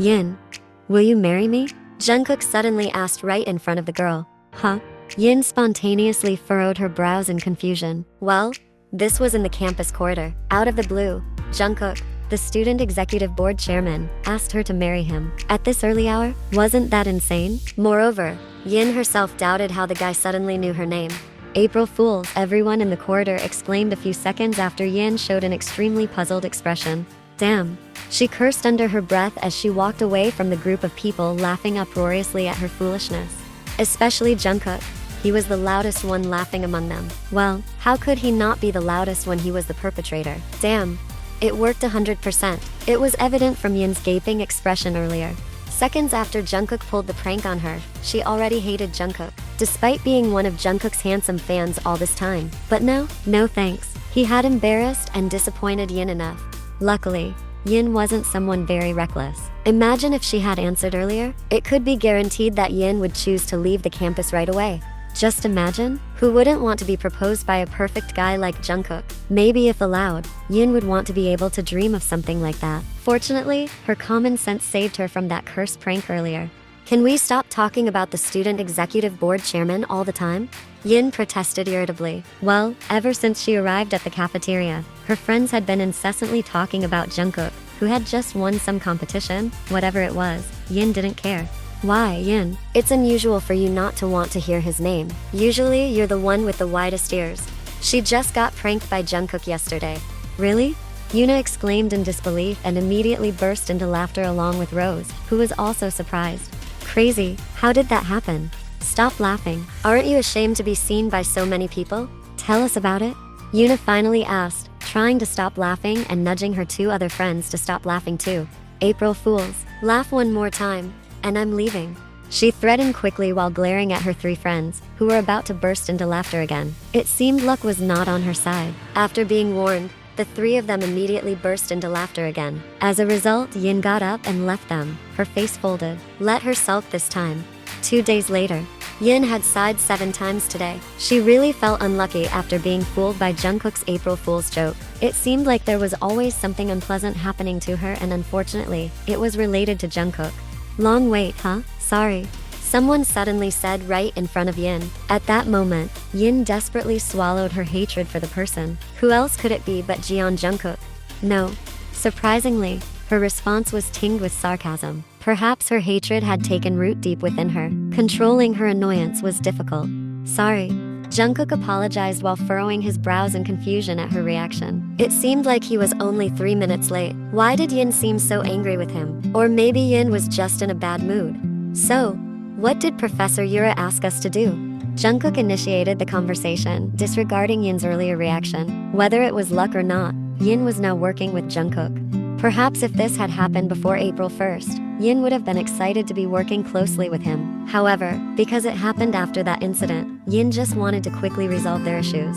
Yin, will you marry me? Jungkook suddenly asked right in front of the girl. Huh? Yin spontaneously furrowed her brows in confusion. Well, this was in the campus corridor. Out of the blue, Jungkook, the student executive board chairman, asked her to marry him. At this early hour? Wasn't that insane? Moreover, Yin herself doubted how the guy suddenly knew her name. April Fools, everyone in the corridor exclaimed a few seconds after Yin showed an extremely puzzled expression. Damn. She cursed under her breath as she walked away from the group of people laughing uproariously at her foolishness. Especially Jungkook. He was the loudest one laughing among them. Well, how could he not be the loudest when he was the perpetrator? Damn. It worked 100%. It was evident from Yin's gaping expression earlier. Seconds after Jungkook pulled the prank on her, she already hated Jungkook, despite being one of Jungkook's handsome fans all this time. But no thanks. He had embarrassed and disappointed Yin enough. Luckily, Yin wasn't someone very reckless. Imagine if she had answered earlier. It could be guaranteed that Yin would choose to leave the campus right away. Just imagine, who wouldn't want to be proposed by a perfect guy like Jungkook? Maybe if allowed, Yin would want to be able to dream of something like that. Fortunately, her common sense saved her from that cursed prank earlier. Can we stop talking about the student executive board chairman all the time? Yin protested irritably. Well, ever since she arrived at the cafeteria, her friends had been incessantly talking about Jungkook, who had just won some competition. Whatever it was, Yin didn't care. Why, Yin? It's unusual for you not to want to hear his name. Usually, you're the one with the widest ears. She just got pranked by Jungkook yesterday. Really? Yuna exclaimed in disbelief and immediately burst into laughter along with Rose, who was also surprised. Crazy, how did that happen? Stop laughing. Aren't you ashamed to be seen by so many people? Tell us about it. Yuna finally asked, trying to stop laughing and nudging her two other friends to stop laughing too. April Fools, laugh one more time, and I'm leaving. She threatened quickly while glaring at her three friends, who were about to burst into laughter again. It seemed luck was not on her side. After being warned, the three of them immediately burst into laughter again. As a result, Yin got up and left them, her face folded. Let her sulk this time. 2 days later, Yin had sighed 7 times today. She really felt unlucky after being fooled by Jungkook's April Fool's joke. It seemed like there was always something unpleasant happening to her, and unfortunately, it was related to Jungkook. Long wait, huh? Sorry. Someone suddenly said right in front of Yin. At that moment, Yin desperately swallowed her hatred for the person. Who else could it be but Jungkook? No. Surprisingly, her response was tinged with sarcasm. Perhaps her hatred had taken root deep within her. Controlling her annoyance was difficult. Sorry. Jungkook apologized while furrowing his brows in confusion at her reaction. It seemed like he was only 3 minutes late. Why did Yin seem so angry with him? Or maybe Yin was just in a bad mood. So, what did Professor Yura ask us to do? Jungkook initiated the conversation, disregarding Yin's earlier reaction. Whether it was luck or not, Yin was now working with Jungkook. Perhaps if this had happened before April 1st, Yin would have been excited to be working closely with him. However, because it happened after that incident, Yin just wanted to quickly resolve their issues.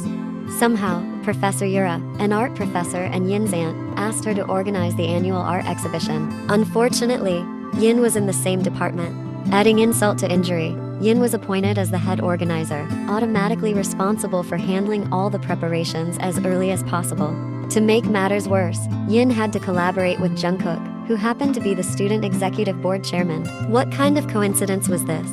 Somehow, Professor Yura, an art professor and Yin's aunt, asked her to organize the annual art exhibition. Unfortunately, Yin was in the same department. Adding insult to injury, Yin was appointed as the head organizer, automatically responsible for handling all the preparations as early as possible. To make matters worse, Yin had to collaborate with Jungkook, who happened to be the student executive board chairman. What kind of coincidence was this?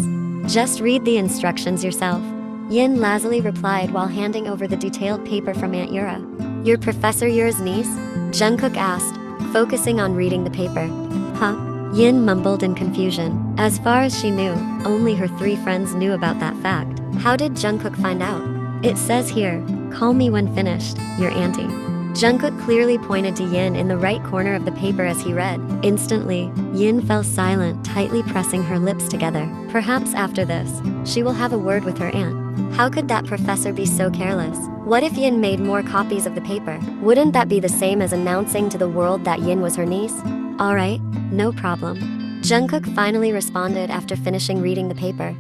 Just read the instructions yourself. Yin lazily replied while handing over the detailed paper from Aunt Yura. You're Professor Yura's niece? Jungkook asked, focusing on reading the paper. Huh? Yin mumbled in confusion. As far as she knew, only her 3 friends knew about that fact. How did Jungkook find out? It says here, call me when finished, your auntie. Jungkook clearly pointed to Yin in the right corner of the paper as he read. Instantly, Yin fell silent, tightly pressing her lips together. Perhaps after this, she will have a word with her aunt. How could that professor be so careless? What if Yin made more copies of the paper? Wouldn't that be the same as announcing to the world that Yin was her niece? Alright, no problem. Jungkook finally responded after finishing reading the paper.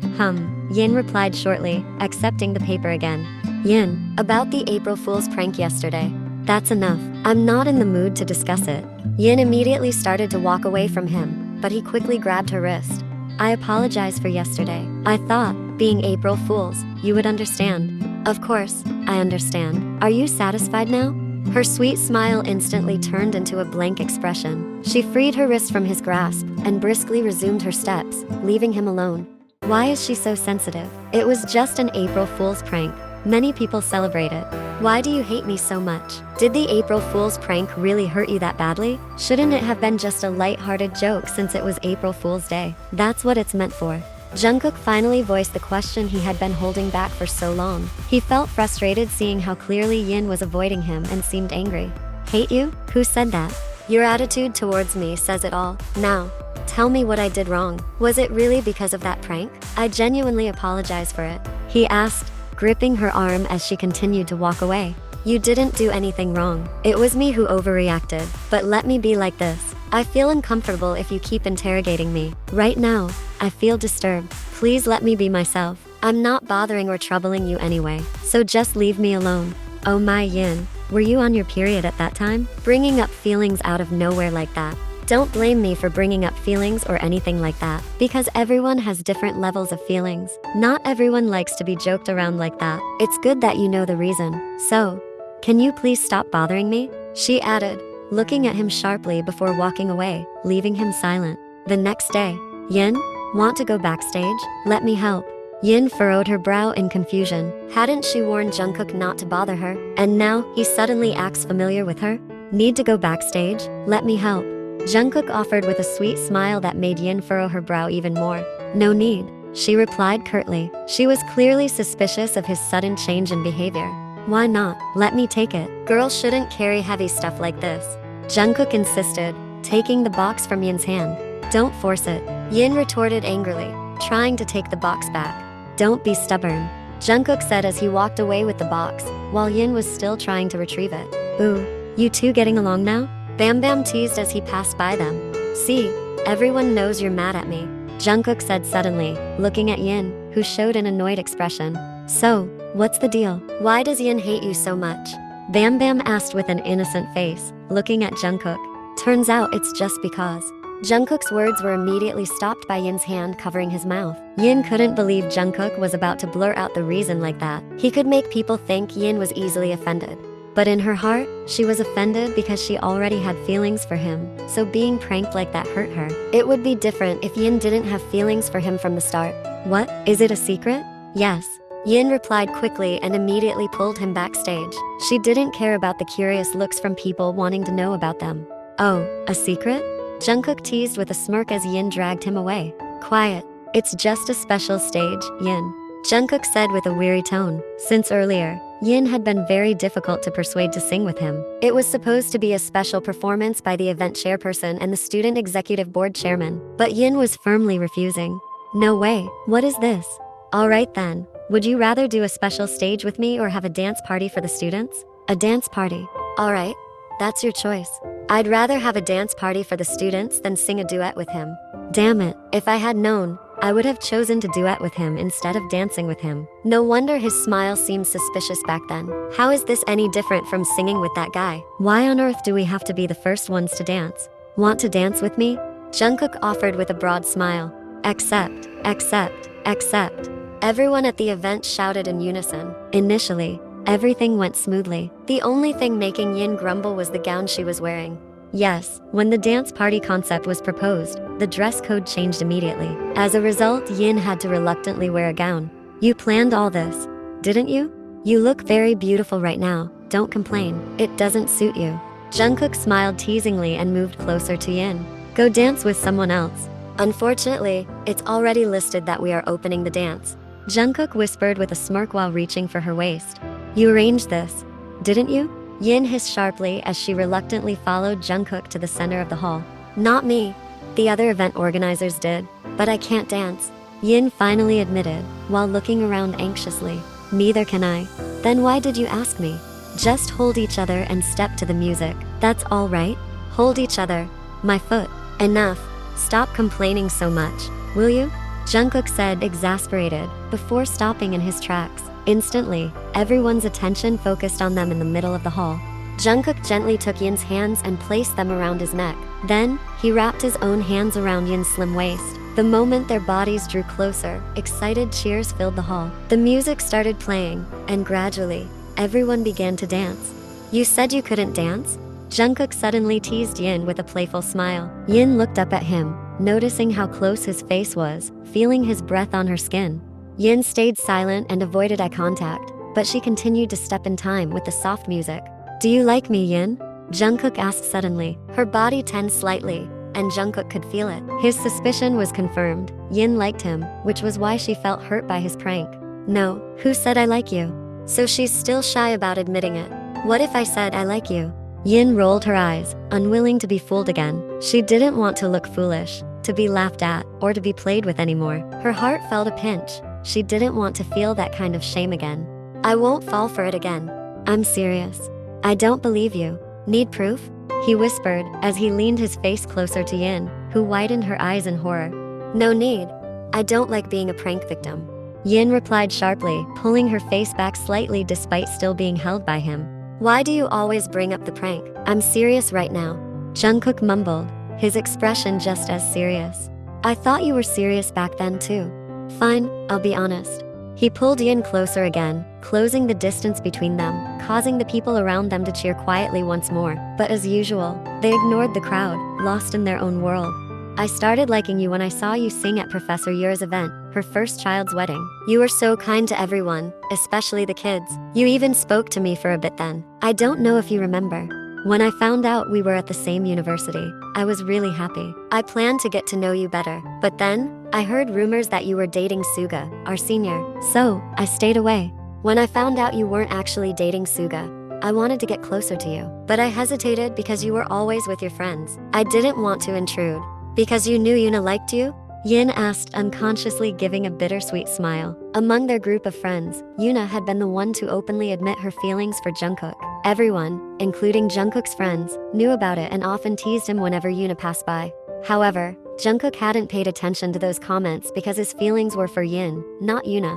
Yin replied shortly, accepting the paper again. Yin, about the April Fool's prank yesterday. That's enough. I'm not in the mood to discuss it. Yin immediately started to walk away from him, but he quickly grabbed her wrist. I apologize for yesterday. I thought, being April Fools, you would understand. Of course, I understand. Are you satisfied now? Her sweet smile instantly turned into a blank expression. She freed her wrist from his grasp and briskly resumed her steps, leaving him alone. Why is she so sensitive? It was just an April Fool's prank. Many people celebrate it. Why do you hate me so much? Did the April Fool's prank really hurt you that badly? Shouldn't it have been just a light-hearted joke since it was April Fool's Day? That's what it's meant for. Jungkook finally voiced the question he had been holding back for so long. He felt frustrated seeing how clearly Yin was avoiding him and seemed angry. Hate you? Who said that? Your attitude towards me says it all. Now, tell me what I did wrong. Was it really because of that prank? I genuinely apologize for it, he asked, gripping her arm as she continued to walk away. You didn't do anything wrong. It was me who overreacted. But let me be like this. I feel uncomfortable if you keep interrogating me. Right now, I feel disturbed. Please let me be myself. I'm not bothering or troubling you anyway, so just leave me alone. Oh my Yin, were you on your period at that time? Bringing up feelings out of nowhere like that. Don't blame me for bringing up feelings or anything like that, because everyone has different levels of feelings. Not everyone likes to be joked around like that. It's good that you know the reason. So, can you please stop bothering me? She added, looking at him sharply before walking away, leaving him silent. The next day, Yin, want to go backstage? Let me help. Yin furrowed her brow in confusion. Hadn't she warned Jungkook not to bother her? And now, he suddenly acts familiar with her? Need to go backstage? Let me help. Jungkook offered with a sweet smile that made Yin furrow her brow even more. No need, she replied curtly. She was clearly suspicious of his sudden change in behavior. Why not? Let me take it. Girls shouldn't carry heavy stuff like this, Jungkook insisted, taking the box from Yin's hand. Don't force it, Yin retorted angrily, trying to take the box back. Don't be stubborn, Jungkook said as he walked away with the box, while Yin was still trying to retrieve it. Ooh, you two getting along now? Bam Bam teased as he passed by them. See, everyone knows you're mad at me, Jungkook said suddenly, looking at Yin, who showed an annoyed expression. So, what's the deal? Why does Yin hate you so much? Bam Bam asked with an innocent face, looking at Jungkook. Turns out it's just because. Jungkook's words were immediately stopped by Yin's hand covering his mouth. Yin couldn't believe Jungkook was about to blurt out the reason like that. He could make people think Yin was easily offended. But in her heart, she was offended because she already had feelings for him, so being pranked like that hurt her. It would be different if Yin didn't have feelings for him from the start. What? Is it a secret? Yes. Yin replied quickly and immediately pulled him backstage. She didn't care about the curious looks from people wanting to know about them. Oh, a secret? Jungkook teased with a smirk as Yin dragged him away. Quiet. It's just a special stage, Yin, Jungkook said with a weary tone. Since earlier, Yin had been very difficult to persuade to sing with him. It was supposed to be a special performance by the event chairperson and the student executive board chairman, but Yin was firmly refusing. No way, what is this? Alright then, would you rather do a special stage with me or have a dance party for the students? A dance party. Alright, that's your choice. I'd rather have a dance party for the students than sing a duet with him. Damn it, if I had known, I would have chosen to duet with him instead of dancing with him. No wonder his smile seemed suspicious back then. How is this any different from singing with that guy? Why on earth do we have to be the first ones to dance? Want to dance with me? Jungkook offered with a broad smile. Accept, accept, accept. Everyone at the event shouted in unison. Initially, everything went smoothly. The only thing making Yin grumble was the gown she was wearing. Yes, when the dance party concept was proposed, the dress code changed immediately. As a result, Yin had to reluctantly wear a gown. You planned all this, didn't you? You look very beautiful right now, don't complain. It doesn't suit you. Jungkook smiled teasingly and moved closer to Yin. Go dance with someone else. Unfortunately, it's already listed that we are opening the dance, Jungkook whispered with a smirk while reaching for her waist. You arranged this, didn't you? Yin hissed sharply as she reluctantly followed Jungkook to the center of the hall. Not me. The other event organizers did, but I can't dance, Yin finally admitted, while looking around anxiously. Neither can I. Then why did you ask me? Just hold each other and step to the music. That's all right? Hold each other. My foot. Enough. Stop complaining so much, will you? Jungkook said, exasperated, before stopping in his tracks. Instantly, everyone's attention focused on them in the middle of the hall. Jungkook gently took Yin's hands and placed them around his neck. Then, he wrapped his own hands around Yin's slim waist. The moment their bodies drew closer, excited cheers filled the hall. The music started playing, and gradually, everyone began to dance. You said you couldn't dance? Jungkook suddenly teased Yin with a playful smile. Yin looked up at him, noticing how close his face was, feeling his breath on her skin. Yin stayed silent and avoided eye contact, but she continued to step in time with the soft music. Do you like me, Yin? Jungkook asked suddenly. Her body tensed slightly, and Jungkook could feel it. His suspicion was confirmed. Yin liked him, which was why she felt hurt by his prank. No, who said I like you? So she's still shy about admitting it. What if I said I like you? Yin rolled her eyes, unwilling to be fooled again. She didn't want to look foolish, to be laughed at, or to be played with anymore. Her heart felt a pinch. She didn't want to feel that kind of shame again. I won't fall for it again. I'm serious. I don't believe you. Need proof? He whispered as he leaned his face closer to Yin, who widened her eyes in horror. No need. I don't like being a prank victim. Yin replied sharply, pulling her face back slightly despite still being held by him. Why do you always bring up the prank? I'm serious right now. Jungkook mumbled, his expression just as serious. I thought you were serious back then too. Fine, I'll be honest. He pulled Yin closer again, closing the distance between them, causing the people around them to cheer quietly once more. But as usual, they ignored the crowd, lost in their own world. I started liking you when I saw you sing at Professor Yura's event, her first child's wedding. You were so kind to everyone, especially the kids. You even spoke to me for a bit then. I don't know if you remember. When I found out we were at the same university, I was really happy. I planned to get to know you better, but then, I heard rumors that you were dating Suga, our senior. So, I stayed away. When I found out you weren't actually dating Suga, I wanted to get closer to you. But I hesitated because you were always with your friends. I didn't want to intrude. Because you knew Yuna liked you? Yin asked, unconsciously giving a bittersweet smile. Among their group of friends, Yuna had been the one to openly admit her feelings for Jungkook. Everyone, including Jungkook's friends, knew about it and often teased him whenever Yuna passed by. However, Jungkook hadn't paid attention to those comments because his feelings were for Yin, not Yuna.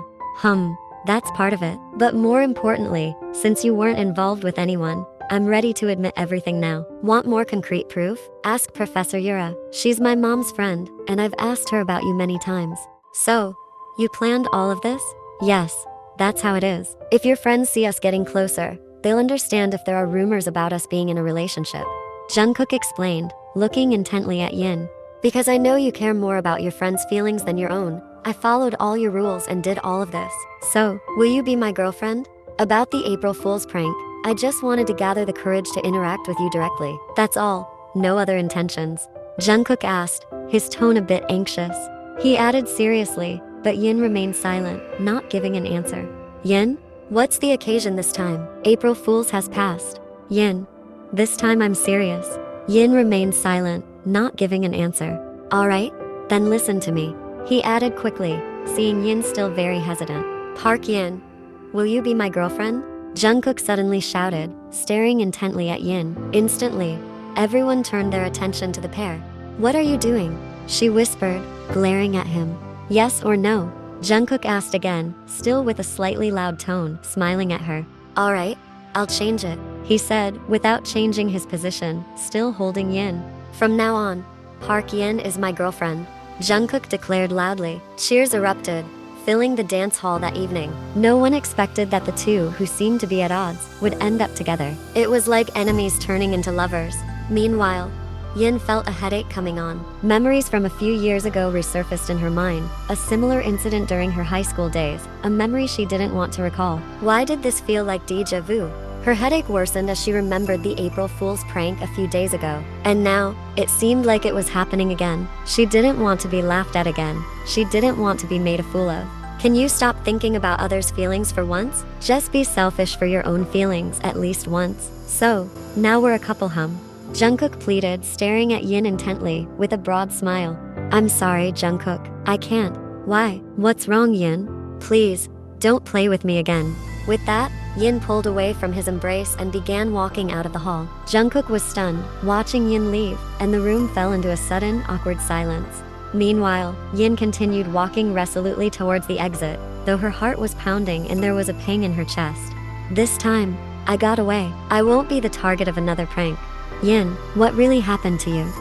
That's part of it. But more importantly, since you weren't involved with anyone, I'm ready to admit everything now. Want more concrete proof? Ask Professor Yura. She's my mom's friend, and I've asked her about you many times. So, you planned all of this? Yes, that's how it is. If your friends see us getting closer, they'll understand if there are rumors about us being in a relationship. Jungkook explained, looking intently at Yin. Because I know you care more about your friends' feelings than your own, I followed all your rules and did all of this. So, will you be my girlfriend? About the April Fool's prank, I just wanted to gather the courage to interact with you directly. That's all. No other intentions. Jungkook asked, his tone a bit anxious. He added seriously, but Yin remained silent, not giving an answer. Yin? What's the occasion this time? April Fool's has passed. Yin. This time I'm serious. Yin remained silent, not giving an answer. Alright, then listen to me. He added quickly, seeing Yin still very hesitant. Park Yin. Will you be my girlfriend? Jungkook suddenly shouted, staring intently at Yin. Instantly, everyone turned their attention to the pair. What are you doing? She whispered, glaring at him. Yes or no? Jungkook asked again, still with a slightly loud tone, smiling at her. Alright, I'll change it, he said, without changing his position, still holding Yin. From now on, Park Yin is my girlfriend, Jungkook declared loudly. Cheers erupted, filling the dance hall that evening. No one expected that the two, who seemed to be at odds, would end up together. It was like enemies turning into lovers. Meanwhile, Yin felt a headache coming on. Memories from a few years ago resurfaced in her mind, a similar incident during her high school days, a memory she didn't want to recall. Why did this feel like déjà vu? Her headache worsened as she remembered the April Fool's prank a few days ago. And now, it seemed like it was happening again. She didn't want to be laughed at again. She didn't want to be made a fool of. Can you stop thinking about others' feelings for once? Just be selfish for your own feelings at least once. So, now we're a couple, Jungkook pleaded, staring at Yin intently, with a broad smile. I'm sorry, Jungkook. I can't. Why? What's wrong, Yin? Please, don't play with me again. With that, Yin pulled away from his embrace and began walking out of the hall. Jungkook was stunned, watching Yin leave, and the room fell into a sudden, awkward silence. Meanwhile, Yin continued walking resolutely towards the exit, though her heart was pounding and there was a pang in her chest. This time, I got away. I won't be the target of another prank. Yin, what really happened to you?